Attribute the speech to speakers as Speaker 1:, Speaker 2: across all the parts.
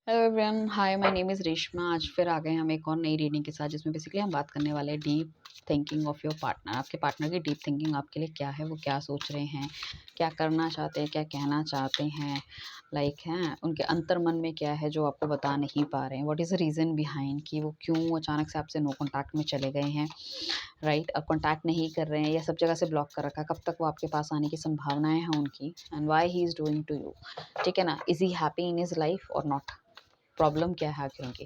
Speaker 1: Hello everyone, hi, my name is Reshma. आज फिर आ गए हम एक और नई रीडिंग के साथ, जिसमें बेसिकली हम बात करने वाले हैं deep thinking of your partner. आपके पार्टनर की डीप थिंकिंग आपके लिए क्या है, वो क्या सोच रहे हैं, क्या करना चाहते हैं, क्या कहना चाहते हैं, लाइक हैं उनके अंतर मन में क्या है जो आपको बता नहीं पा रहे हैं। What is the reason behind कि वो क्यों अचानक से आपसे नो कॉन्टैक्ट में चले गए हैं, राइट। अब कॉन्टैक्ट नहीं कर रहे हैं या सब जगह से ब्लॉक कर रखा है, कब तक वो आपके पास आने की संभावनाएं हैं उनकी, and why he is doing to you. ठीक है ना, is he happy in his life और नॉट, प्रॉब्लम क्या है आखिर उनकी।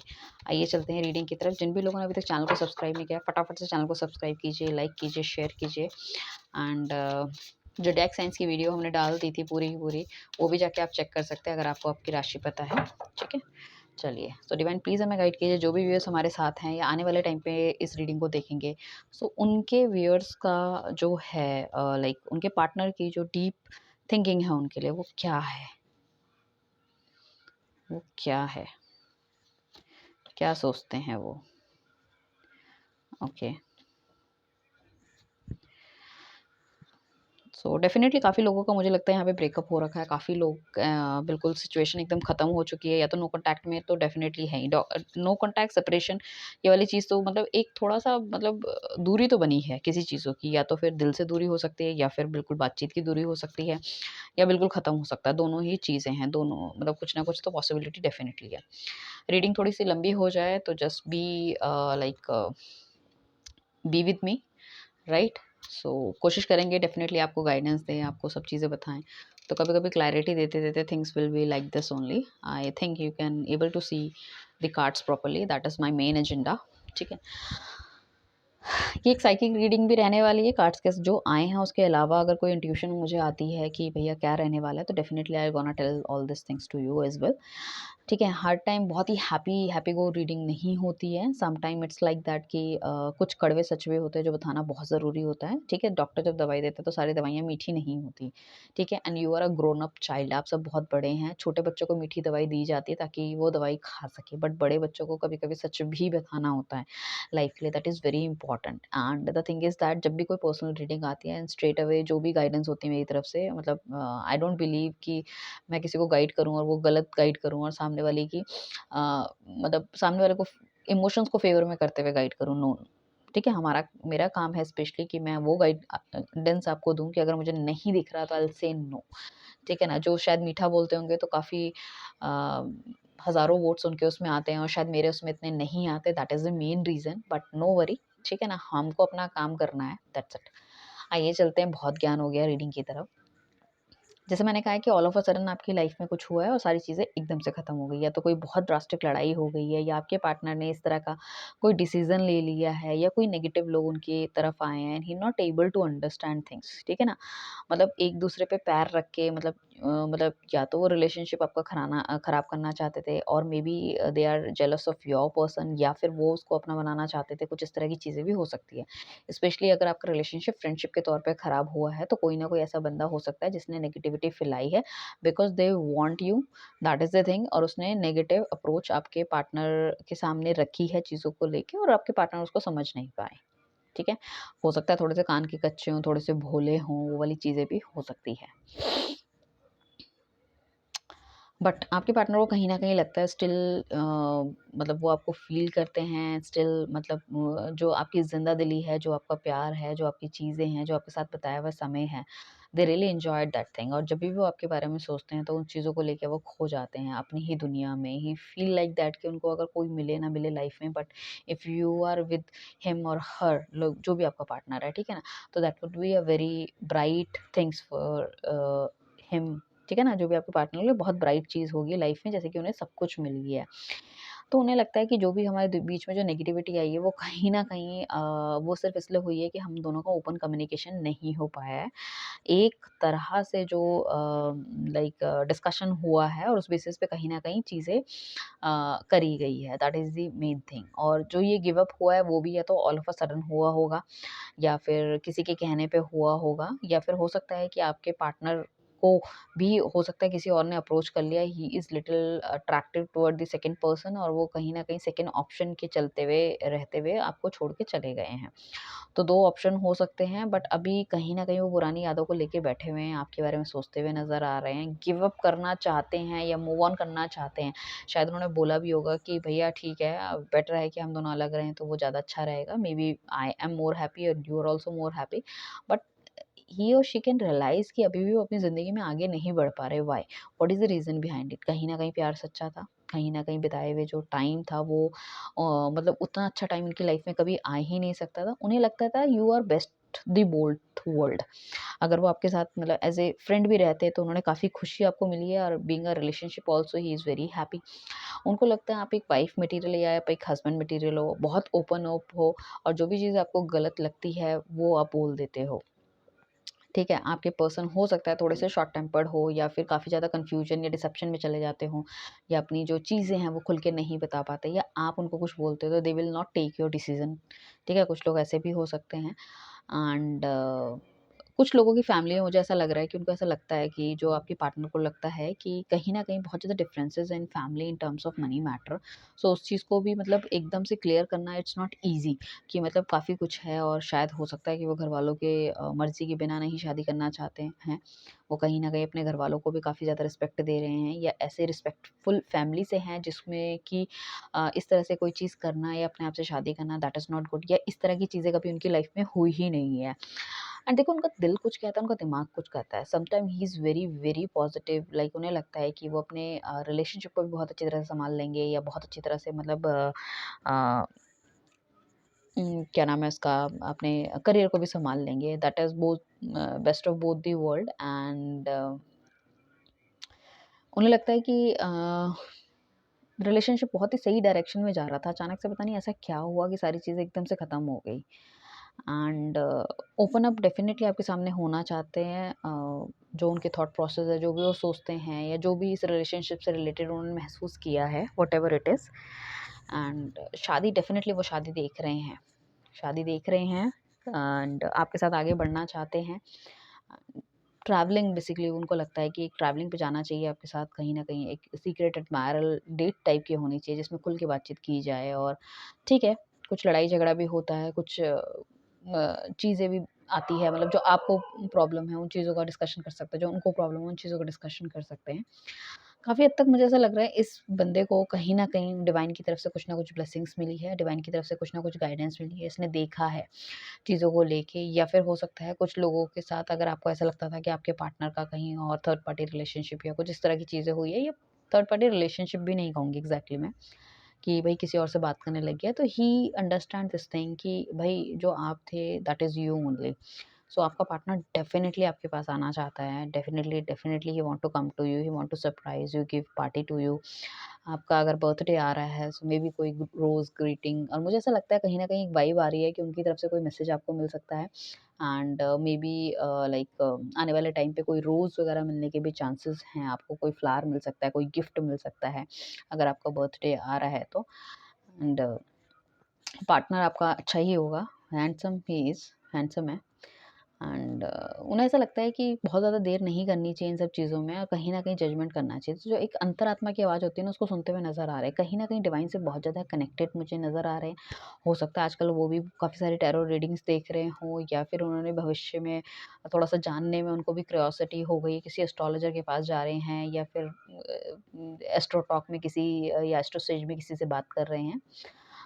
Speaker 1: आइए चलते हैं रीडिंग की तरफ। जिन भी लोगों ने अभी तक चैनल को सब्सक्राइब नहीं किया, फटाफट से चैनल को सब्सक्राइब कीजिए, लाइक कीजिए, शेयर कीजिए। एंड जो डेक साइंस की वीडियो हमने डाल दी थी पूरी की पूरी, वो भी जाके आप चेक कर सकते हैं अगर आपको आपकी राशि पता है। ठीक है, चलिए। सो डिवाइन प्लीज़ हमें गाइड कीजिए, जो भी व्यूअर्स हमारे साथ हैं या आने वाले टाइम पे इस रीडिंग को देखेंगे, सो उनके व्यूअर्स का जो है लाइक उनके पार्टनर की जो डीप थिंकिंग है उनके लिए, वो क्या है, वो क्या है, क्या सोचते हैं वो। ओके, सो डेफिनेटली काफ़ी लोगों का मुझे लगता है यहाँ पे ब्रेकअप हो रखा है। काफ़ी लोग बिल्कुल सिचुएशन एकदम ख़त्म हो चुकी है, या तो नो कॉन्टैक्ट में तो डेफिनेटली है ही। नो कॉन्टैक्ट सेपरेशन ये वाली चीज़ तो मतलब एक थोड़ा-सा मतलब दूरी तो बनी है किसी चीज़ों की, या तो फिर दिल से दूरी हो सकती है, या फिर बिल्कुल बातचीत की दूरी हो सकती है, या बिल्कुल ख़त्म हो सकता है। दोनों ही चीज़ें हैं, दोनों मतलब कुछ ना कुछ तो पॉसिबिलिटी डेफिनेटली है। रीडिंग थोड़ी-सी लंबी हो जाए तो just like be with me, right. So कोशिश करेंगे डेफिनेटली आपको गाइडेंस दें, आपको सब चीज़ें बताएं। तो कभी कभी क्लैरिटी देते देते things will be like this only. I think you can able to see the cards properly, that is my main agenda. ठीक है, ये एक साइकिक रीडिंग भी रहने वाली है। कार्ड्स के जो आए हैं उसके अलावा अगर कोई इंट्यूशन मुझे आती है कि भैया क्या रहने वाला है, तो definitely I gonna tell all this things to you as well. ठीक है, हर टाइम बहुत ही हैप्पी गो रीडिंग नहीं होती है। Some time it's like that कि कुछ कड़वे सचवे होते हैं जो बताना बहुत ज़रूरी होता है। ठीक है, डॉक्टर जब दवाई देते हैं तो सारी दवाइयाँ मीठी नहीं होती। ठीक है, and you are a grown up child, आप सब बहुत बड़े हैं। छोटे बच्चों को मीठी दवाई दी जाती है ताकि वो दवाई खा सके, बट बड़े बच्चों को कभी कभी सच भी बताना होता है लाइफ के लिए। That is very important. And the thing is that जब भी कोई पर्सनल रीडिंग आती है एंड स्ट्रेट अवे जो भी गाइडेंस होती है मेरी तरफ से, मतलब आई डोंट बिलीव कि मैं किसी को गाइड करूँ और वो गलत गाइड करूँ, और सामने वाले की मतलब सामने वाले को इमोशंस को फेवर में करते हुए गाइड करूँ। नो, ठीक है, हमारा मेरा काम है स्पेशली कि मैं वो गाइडेंस आपको दूं कि अगर मुझे नहीं दिख रहा तो आई विल से नो। ठीक है ना, जो शायद मीठा बोलते होंगे तो काफ़ी हज़ारों वोट्स उनके उसमें आते हैं और शायद मेरे उसमें इतने नहीं आते, that is the main reason, but no worry. ठीक है ना, हमको अपना काम करना है, दैट्स इट। आइए चलते हैं, बहुत ज्ञान हो गया रीडिंग की तरफ। जैसे मैंने कहा है कि ऑल ऑफ अ सडन आपकी लाइफ में कुछ हुआ है और सारी चीज़ें एकदम से ख़त्म हो गई, या तो कोई बहुत ड्रास्टिक लड़ाई हो गई है, या आपके पार्टनर ने इस तरह का कोई डिसीजन ले लिया है, या कोई नेगेटिव लोग उनकी तरफ आए हैं, he not able to understand things. ठीक है ना, मतलब एक दूसरे पे पैर रख के मतलब या तो वो रिलेशनशिप आपका खराब करना चाहते थे, और maybe they are jealous of your person, या फिर वो उसको अपना बनाना चाहते थे। कुछ इस तरह की चीज़ें भी हो सकती है। स्पेशली अगर आपका रिलेशनशिप फ्रेंडशिप के तौर पे खराब हुआ है, तो कोई ना कोई ऐसा बंदा हो सकता है जिसने नेगेटिविटी फैलाई है, because they want you, that is the thing. और उसने नेगेटिव अप्रोच आपके पार्टनर के सामने रखी है चीज़ों को लेके, और आपके पार्टनर उसको समझ नहीं पाए। ठीक है, हो सकता है थोड़े से कान के कच्चे हों, थोड़े से भोले हों, वो वाली चीज़ें भी हो सकती है। बट आपके पार्टनर को कहीं न कहीं लगता है स्टिल, मतलब वो आपको फ़ील करते हैं स्टिल, मतलब जो आपकी ज़िंदा-दिली है, जो आपका प्यार है, जो आपकी चीज़ें हैं, जो आपके साथ बिताया हुआ समय है, they really enjoyed that thing. और जब भी वो आपके बारे में सोचते हैं तो उन चीज़ों को लेके वो खो जाते हैं अपनी ही दुनिया में। ही फ़ील लाइक दैट कि उनको अगर कोई मिले ना मिले लाइफ़ में, but if you are with him और हर, लोग जो भी आपका पार्टनर है, ठीक है ना? तो that would be a very bright things for him. ठीक है ना, जो भी आपके पार्टनर के लिए बहुत ब्राइट चीज़ होगी लाइफ में, जैसे कि उन्हें सब कुछ मिल गया है। तो उन्हें लगता है कि जो भी हमारे बीच में जो नेगेटिविटी आई है, वो कहीं न कहीं वो सिर्फ़ इसलिए हुई है कि हम दोनों का ओपन कम्युनिकेशन नहीं हो पाया है। एक तरह से जो लाइक डिस्कशन हुआ है, और उस बेसिस पे कहीं न कहीं चीज़ें करी गई है, that is the main thing. और जो ये गिव अप हुआ है वो भी या तो ऑल ऑफ अ सडन हुआ होगा, या फिर किसी के कहने पे हुआ होगा, या फिर हो सकता है कि आपके पार्टनर को भी हो सकता है किसी और ने अप्रोच कर लिया, he is little attractive toward the second person और वो कहीं न कहीं सेकंड ऑप्शन के चलते हुए रहते हुए आपको छोड़ के चले गए हैं। तो 2 ऑप्शन हो सकते हैं बट अभी कहीं न कहीं वो पुरानी यादों को लेके बैठे हुए हैं, आपके बारे में सोचते हुए नज़र आ रहे हैं, गिव अप करना चाहते हैं या मूव ऑन करना चाहते हैं। शायद उन्होंने बोला भी होगा कि भैया ठीक है, बेटर है कि हम दोनों अलग रहें तो वो ज़्यादा अच्छा रहेगा। Maybe I am more happy और you are also more happy, but he और शी कैन रियलाइज़ कि अभी भी वो अपनी ज़िंदगी में आगे नहीं बढ़ पा रहे, why? What is the reason behind it? कहीं न कहीं प्यार सच्चा था, कहीं न कहीं बिताए हुए जो टाइम था वो मतलब उतना अच्छा टाइम उनकी लाइफ़ में कभी आ ही नहीं सकता था। उन्हें लगता था you are best the both world. अगर वो आपके साथ मतलब एज़ ए फ्रेंड भी रहते तो उन्होंने काफ़ी खुशी आपको मिली है और being a relationship also he is very happy. उनको लगता है आप एक वाइफ मटेरियल या आप एक हस्बैंड मटेरियल हो, बहुत ओपन अप हो और जो भी चीज़ आपको गलत लगती है वो आप बोल देते हो। ठीक है, आपके पर्सन हो सकता है थोड़े से शॉर्ट टेम्पर्ड हो या फिर काफ़ी ज़्यादा कन्फ्यूजन या डिसेप्शन में चले जाते हों या अपनी जो चीज़ें हैं वो खुल के नहीं बता पाते या आप उनको कुछ बोलते हो तो they will not take your decision. ठीक है, कुछ लोग ऐसे भी हो सकते हैं एंड कुछ लोगों की फैमिली में मुझे ऐसा लग रहा है कि उनको ऐसा लगता है कि जो आपके पार्टनर को लगता है कि कहीं न कहीं बहुत ज़्यादा differences in family in terms of money matter. So उस चीज़ को भी मतलब एकदम से क्लियर करना इट्स नॉट ईज़ी कि मतलब काफ़ी कुछ है और शायद हो सकता है कि वो घरवालों के मर्ज़ी के बिना नहीं शादी करना चाहते हैं। वो कहीं न कहीं अपने घरवालों को भी काफ़ी ज़्यादा रिस्पेक्ट दे रहे हैं या ऐसे रिस्पेक्टफुल फैमिली से हैं जिसमें कि इस तरह से कोई चीज़ करना या अपने आप से शादी करना दैट इज़ नॉट गुड या इस तरह की चीज़ें कभी उनकी लाइफ़ में हुई ही नहीं है। एंड देखो उनका दिल कुछ कहता है, उनका दिमाग कुछ कहता है। Sometime he is very, very positive like उन्हें लगता है कि वो अपने रिलेशनशिप को भी बहुत अच्छी तरह से सँभाल लेंगे या बहुत अच्छी तरह से मतलब अ, क्या नाम है उसका अपने करियर को भी सँभाल लेंगे। That is both best of both the world and उन्हें लगता है कि रिलेशनशिप बहुत ही सही डायरेक्शन में जा रहा था। अचानक से पता नहीं ऐसा क्या हुआ कि सारी चीज़ें एकदम से ख़त्म हो गई। एंड ओपन अप डेफिनेटली आपके सामने होना चाहते हैं जो उनके थॉट प्रोसेस है, जो भी वो सोचते हैं या जो भी इस रिलेशनशिप से रिलेटेड उन्होंने महसूस किया है, व्हाटएवर इट इज़। एंड शादी डेफिनेटली वो शादी देख रहे हैं, शादी देख रहे हैं एंड आपके साथ आगे बढ़ना चाहते हैं। ट्रैवलिंग बेसिकली उनको लगता है कि एक ट्रैवलिंग पे जाना चाहिए आपके साथ कहीं न कहीं एक सीक्रेट एडमायरल डेट टाइप की होनी चाहिए जिसमें खुल के बातचीत की जाए और ठीक है, कुछ लड़ाई-झगड़ा भी होता है, कुछ चीज़ें भी आती है मतलब जो आपको प्रॉब्लम है उन चीज़ों का डिस्कशन कर सकते हैं, जो उनको प्रॉब्लम है उन चीज़ों का डिस्कशन कर सकते हैं। काफ़ी हद तक मुझे ऐसा लग रहा है इस बंदे को कहीं न कहीं डिवाइन की तरफ से कुछ न कुछ ब्लेसिंग्स मिली है, डिवाइन की तरफ से कुछ न कुछ गाइडेंस मिली है, इसने देखा है चीज़ों को लेके या फिर हो सकता है कुछ लोगों के साथ अगर आपको ऐसा लगता था कि आपके पार्टनर का कहीं और थर्ड पार्टी रिलेशनशिप या कुछ इस तरह की चीज़ें हुई है या थर्ड पार्टी रिलेशनशिप भी नहीं कहूँगी एग्ज़ैक्टली मैं, कि भई किसी और से बात करने लग गया, तो ही अंडरस्टैंड दिस थिंग कि भई जो आप थे that is you only. So आपका पार्टनर डेफ़िनिटली आपके पास आना चाहता है, definitely definitely he want to come to you, he want to surprise you, give party to you. आपका अगर बर्थडे आ रहा है सो मेबी कोई रोज़ ग्रीटिंग और मुझे ऐसा लगता है कहीं न कहीं एक वाइब आ रही है कि उनकी तरफ से कोई मैसेज आपको मिल सकता है एंड मेबी लाइक आने वाले टाइम पे कोई रोज़ वगैरह मिलने के भी चांसेस हैं, आपको कोई फ्लावर मिल सकता है, कोई गिफ्ट मिल सकता है, अगर आपका बर्थडे आ रहा है तो। एंड पार्टनर आपका अच्छा ही होगा, हैंडसम ही इज़, हैंडसम है। एंड उन्हें ऐसा लगता है कि बहुत ज़्यादा देर नहीं करनी चाहिए इन सब चीज़ों में और कहीं न कहीं जजमेंट करना चाहिए। तो जो एक अंतरात्मा की आवाज़ होती है ना, उसको सुनते हुए नज़र आ रहे हैं। कहीं न कहीं डिवाइन से बहुत ज़्यादा कनेक्टेड मुझे नज़र आ रहे हैं। हो सकता है आजकल वो भी काफ़ी सारी टैरो रीडिंग्स देख रहे हों या फिर उन्होंने भविष्य में थोड़ा-सा जानने में उनको भी क्यूरियोसिटी हो गई, किसी एस्ट्रोलॉजर के पास जा रहे हैं या फिर एस्ट्रो टॉक में किसी या एस्ट्रो सेज में किसी से बात कर रहे हैं।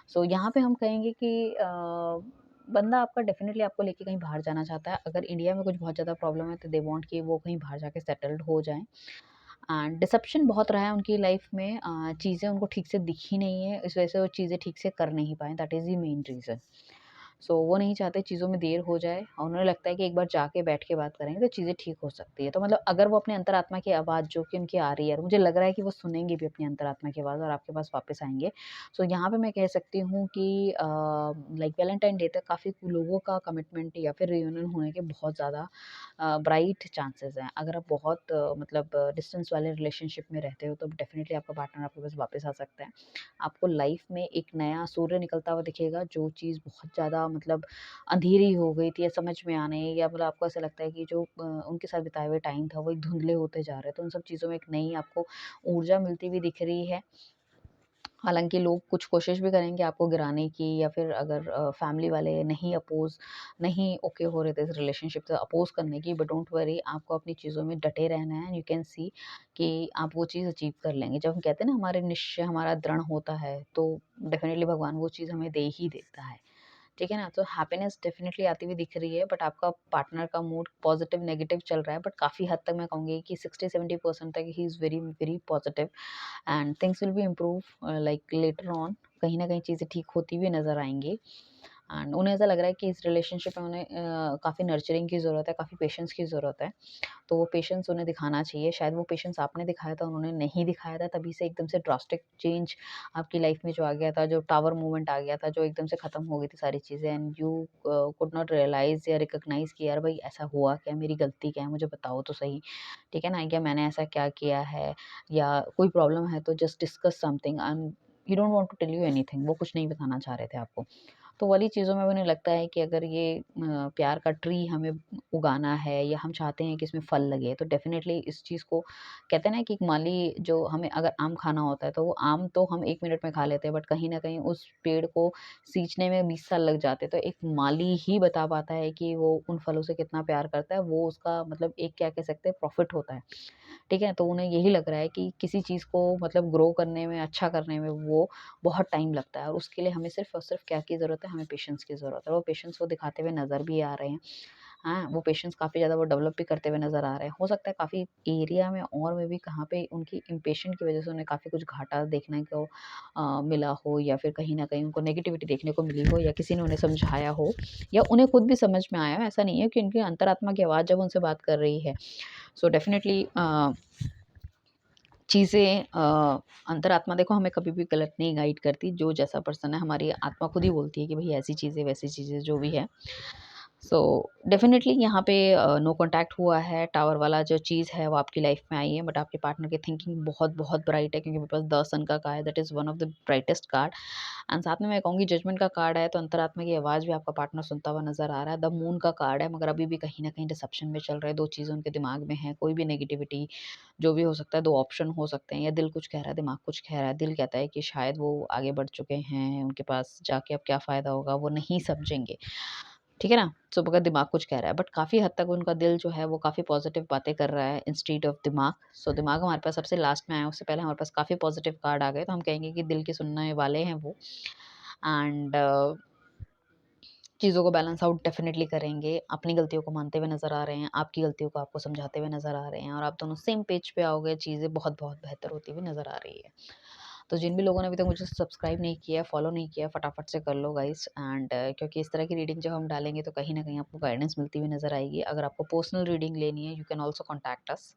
Speaker 1: सो यहाँ पे हम कहेंगे कि बंदा आपका डेफ़िनेटली आपको लेके कहीं बाहर जाना चाहता है। अगर इंडिया में कुछ बहुत ज़्यादा प्रॉब्लम है तो दे वांट कि वो कहीं बाहर जाके सेटल्ड हो जाएँ। एंड डिसेप्शन बहुत रहा है उनकी लाइफ़ में चीज़ें उनको ठीक से दिखी नहीं है, इस वजह से वो चीज़ें ठीक से कर नहीं पाए, that is the main reason. So वो नहीं चाहते चीज़ों में देर हो जाए और उन्हें लगता है कि एक बार जाके बैठ के बात करेंगे तो चीज़ें ठीक हो सकती है। तो मतलब अगर वो अपने अंतरात्मा की आवाज़ जो कि उनकी आ रही है और मुझे लग रहा है कि वो सुनेंगे भी अपनी अंतरात्मा की आवाज़ और आपके पास वापस आएँगे। सो यहाँ पे मैं कह सकती हूँ कि लाइक वैलेंटाइन डे तक काफ़ी लोगों का कमिटमेंट या फिर रियूनियन होने के बहुत ज़्यादा ब्राइट चांसेस हैं। अगर आप बहुत मतलब डिस्टेंस वाले रिलेशनशिप में रहते हो तो डेफ़िनिटली आपका पार्टनर आपके पास वापस आ सकता है। आपको लाइफ़ में एक नया सूर्य निकलता हुआ दिखेगा जो चीज़ बहुत ज़्यादा ज़्यादा मतलब अंधेरी हो गई थी या समझ में आने या मतलब आपको ऐसा लगता है कि जो उनके साथ बिताए हुए टाइम था वो एक धुंधले होते जा रहे हैं। तो उन सब चीज़ों में एक नई आपको ऊर्जा मिलती हुई दिख रही है। हालाँकि लोग कुछ कोशिश भी करेंगे आपको गिराने की या फिर अगर फैमिली वाले नहीं ओके हो रहे थे इस रिलेशनशिप से अपोज़ करने की, बट डोंट वरी, आपको अपनी चीज़ों में डटे रहना है एंड यू कैन सी कि आप वो चीज़ अचीव कर लेंगे। जब हम कहते हैं ना हमारे निश्चय हमारा दृढ़ होता है, तो डेफ़िनिटली भगवान वो चीज़ हमें दे ही देता है। ठीक है ना? तो हैप्पीनेस डेफ़िनिटली आती हुई दिख रही है, बट आपका पार्टनर का मूड पॉज़िटिव नेगेटिव चल रहा है, बट काफ़ी हद तक मैं कहूँगी कि 60-70% तक he is very, very positive and things will B improve like later on. कहीं न कहीं चीज़ें ठीक होती हुई नज़र आएँगी एंड उन्हें ऐसा लग रहा है कि इस रिलेशनशिप में उन्हें काफ़ी नर्चरिंग की ज़रूरत है, काफ़ी पेशेंस की ज़रूरत है। तो वो पेशेंस उन्हें दिखाना चाहिए। शायद वो पेशेंस आपने दिखाया था, उन्होंने नहीं दिखाया था, तभी से एकदम से ड्रास्टिक चेंज आपकी लाइफ में जो आ गया था, जो टावर मूवमेंट आ गया था, जो एकदम से खत्म हो गई थी सारी चीज़ें and you could not realise या रिकॉग्नाइज़ कि यार भाई ऐसा हुआ क्या? मेरी गलती क्या है? मुझे बताओ तो सही। ठीक है ना? क्या मैंने ऐसा क्या किया है या कोई प्रॉब्लम है तो just discuss something and you don't want to tell you anything. वो कुछ नहीं बताना चाह रहे थे आपको। तो वाली चीज़ों में उन्हें लगता है कि अगर ये प्यार का ट्री हमें उगाना है या हम चाहते हैं कि इसमें फल लगे, तो डेफ़िनेटली इस चीज़ को कहते हैं ना कि एक माली जो हमें अगर आम खाना होता है, तो वो आम तो हम 1 मिनट में खा लेते हैं, बट कहीं न कहीं उस पेड़ को सींचने में 20 साल लग जाते हैं। तो एक माली ही बता पाता है कि वो उन फलों से कितना प्यार करता है, वो उसका मतलब एक क्या कह सकते हैं प्रॉफ़िट होता है। ठीक है? तो उन्हें यही लग रहा है कि किसी चीज़ को मतलब ग्रो करने में, अच्छा करने में वो बहुत टाइम लगता है और उसके लिए हमें सिर्फ़ और सिर्फ़ क्या की ज़रूरत है, हमें पेशेंस की ज़रूरत है। वो पेशेंस वो दिखाते हुए नज़र भी आ रहे हैं। हाँ, वो पेशेंस काफ़ी ज़्यादा वो डेवलप भी करते हुए नज़र आ रहे हैं। हो सकता है काफ़ी एरिया में और में भी कहाँ पे उनकी इम्पेशेंट की वज़ह से उन्हें काफ़ी कुछ घाटा देखने को मिला हो या फिर कहीं न कहीं उनको नेगेटिविटी देखने को मिली हो या किसी ने उन्हें समझाया हो या उन्हें खुद भी समझ में आया हो। ऐसा नहीं है कि उनकी अंतरात्मा की आवाज़ जब उनसे बात कर रही है। सो डेफ़िनिटली चीज़ें अंतरात्मा देखो हमें कभी भी गलत नहीं गाइड करती, जो जैसा पर्सन है हमारी आत्मा खुद ही बोलती है कि भई ऐसी चीज़ें, वैसी चीज़ें जो भी है। सो डेफ़िनेटली यहाँ पे नो कॉन्टैक्ट हुआ है, टावर वाला जो चीज़ है वो आपकी लाइफ़ में आई है, बट आपके पार्टनर की थिंकिंग बहुत-बहुत ब्राइट है क्योंकि मेरे पास द सन का कार्ड है, that is one of the brightest card and साथ में मैं कहूँगी जजमेंट का कार्ड है, तो अंतरात्मा की आवाज़ भी आपका पार्टनर सुनता हुआ नज़र आ रहा है। द मून का कार्ड है, मगर अभी भी कहीं न कहीं डिसेप्शन में चल रहे हैं, 2 चीज़ें उनके दिमाग में हैं, कोई भी नेगेटिविटी जो भी हो सकता है, 2 ऑप्शन हो सकते हैं या दिल कुछ कह रहा है, दिमाग कुछ कह रहा है। दिल कहता है कि शायद वो आगे बढ़ चुके हैं, उनके पास जाके अब क्या फ़ायदा होगा, वो नहीं समझेंगे। ठीक है ना? सो मगर दिमाग कुछ कह रहा है, बट काफ़ी हद तक उनका दिल जो है वो काफ़ी पॉज़िटिव बातें कर रहा है इंस्टीड ऑफ दिमाग। सो दिमाग हमारे पास सबसे लास्ट में आया, उससे पहले हमारे पास काफ़ी पॉज़िटिव कार्ड आ गए, तो हम कहेंगे कि दिल की सुनने वाले हैं वो एंड चीज़ों को बैलेंस आउट डेफ़िनिटली करेंगे। अपनी गलतियों को मानते हुए नज़र आ रहे हैं, आपकी गलतियों को आपको समझाते हुए नज़र आ रहे हैं और आप दोनों सेम पेज पे आओगे, चीज़ें बहुत-बहुत बेहतर होती हुई नज़र आ रही है। तो जिन भी लोगों ने अभी तक मुझे सब्सक्राइब नहीं किया, फॉलो नहीं किया, फटाफट से कर लो गाइस एंड क्योंकि इस तरह की रीडिंग जब हम डालेंगे तो कहीं न कहीं आपको गाइडेंस मिलती हुई नज़र आएगी। अगर आपको पर्सनल रीडिंग लेनी है, you can also contact us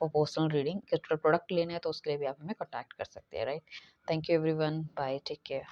Speaker 1: for personal reading. Product लेना है तो उसके लिए भी आप हमें कॉन्टैक्ट कर सकते हैं, right? Thank you everyone, bye, take care.